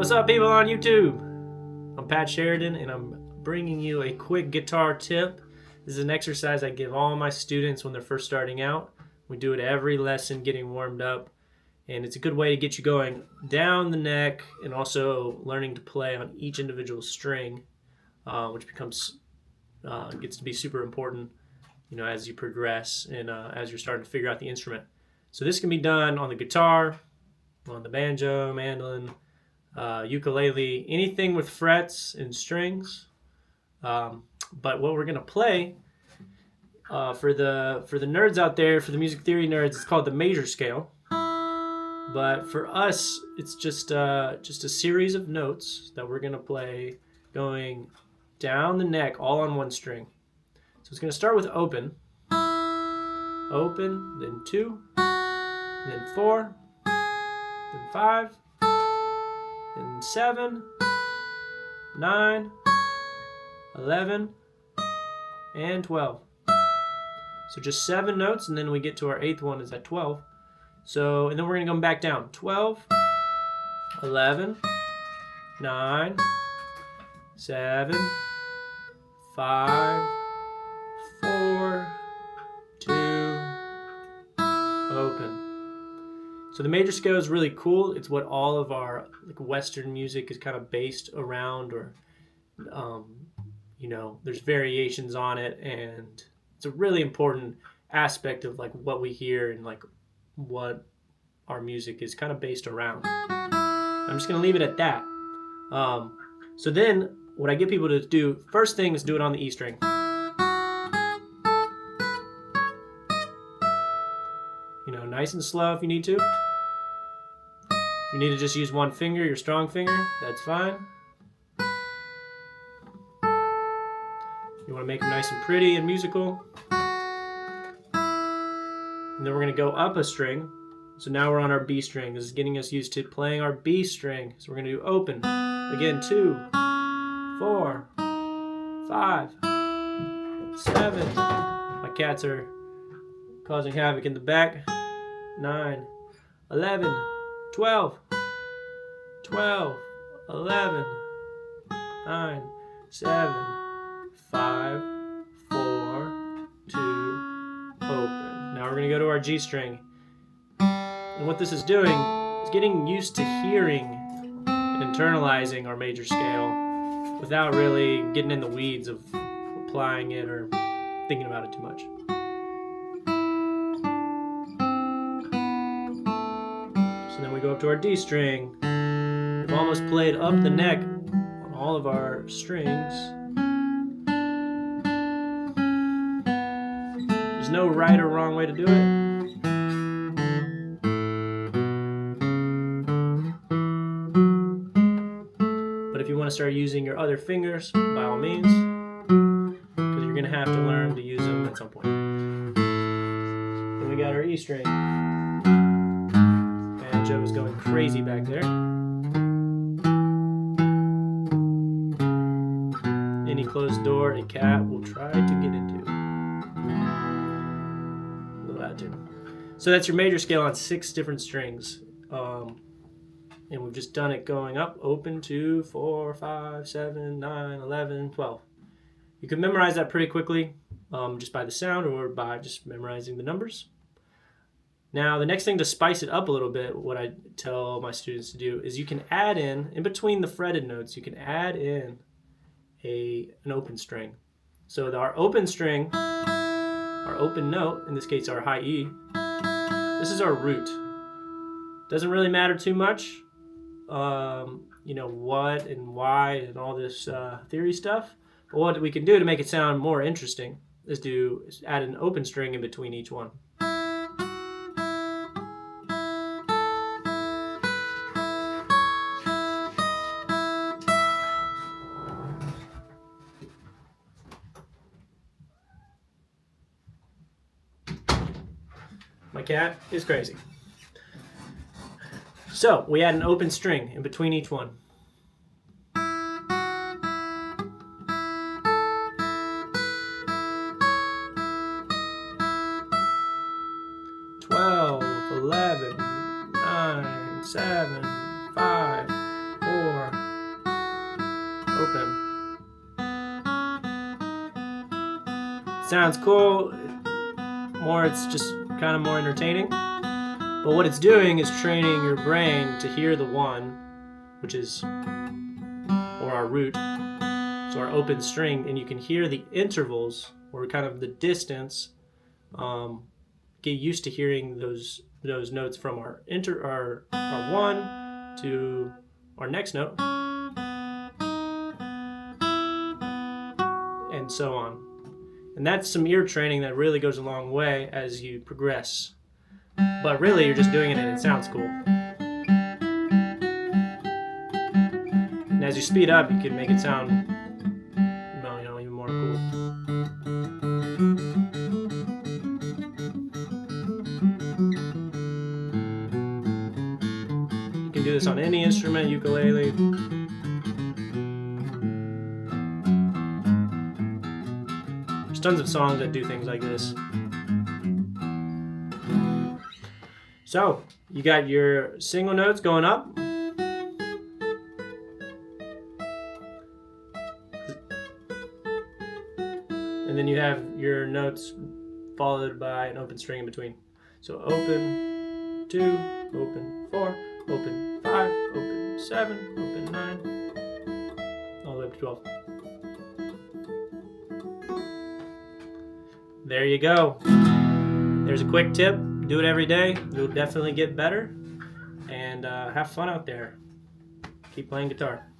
What's up, people on YouTube? I'm Pat Sheridan, and I'm bringing you a quick guitar tip. This is an exercise I give all my students when they're first starting out. We do it every lesson, getting warmed up, and it's a good way to get you going down the neck and also learning to play on each individual string, which gets to be super important, as you progress and as you're starting to figure out the instrument. So this can be done on the guitar, on the banjo, mandolin, ukulele, anything with frets and strings. But what we're gonna play for the nerds out there, for the music theory nerds, it's called the major scale. But for us, it's just a series of notes that we're gonna play going down the neck, all on one string. So it's gonna start with open, then 2, then 4, then 5, then 7, 9, 11, and 12. So just 7 notes, and then we get to our 8th one is at 12. So, and then we're going to come back down. 12, 11, 9, 7, 5, 4, 2, open. So the major scale is really cool. It's what all of our Western music is kind of based around, or there's variations on it, and it's a really important aspect of what we hear and what our music is kind of based around. I'm just gonna leave it at that. So then what I get people to do, first thing is do it on the E string. Nice and slow if you need to. If you need to just use one finger, your strong finger, that's fine. You want to make them nice and pretty and musical. And then we're going to go up a string. So now we're on our B string. This is getting us used to playing our B string. So we're going to do open. Again, 2, 4, 5, 7. My cats are causing havoc in the back. 9, 11, 12, 11, 9, 7, 5, 4, 2, open. Now we're going to go to our G string. And what this is doing is getting used to hearing and internalizing our major scale without really getting in the weeds of applying it or thinking about it too much. So then we go up to our D string. We've almost played up the neck on all of our strings. There's no right or wrong way to do it. But if you want to start using your other fingers, by all means, because you're going to have to learn to use them at some point. Then we got our E string. Banjo is going crazy back there. Any closed door a cat will try to get into. So that's your major scale on 6 different strings. And we've just done it going up, open, 2, 4, 5, 7, 9, 11, 12. You can memorize that pretty quickly just by the sound or by just memorizing the numbers. Now, the next thing to spice it up a little bit, what I tell my students to do is you can add in between the fretted notes, you can add in an open string. So our open string, our open note, in this case our high E, this is our root. Doesn't really matter too much, what and why and all this theory stuff. But what we can do to make it sound more interesting is add an open string in between each one. My cat is crazy. So we add an open string in between each one. 12, 11, 9, 7, 5, 4, sounds cool. It's just kind of more entertaining. But what it's doing is training your brain to hear the one, which is, or our root, so our open string, and you can hear the intervals, or kind of the distance. Get used to hearing those notes from our one to our next note, and so on. And that's some ear training that really goes a long way as you progress. But really, you're just doing it and it sounds cool. And as you speed up, you can make it sound, even more cool. You can do this on any instrument, ukulele. There's tons of songs that do things like this. So, you got your single notes going up. And then you have your notes followed by an open string in between. So open 2, open 4, open 5, open 7, open 9, all the way up to 12. There you go. There's a quick tip. Do it every day. You'll definitely get better. And have fun out there. Keep playing guitar.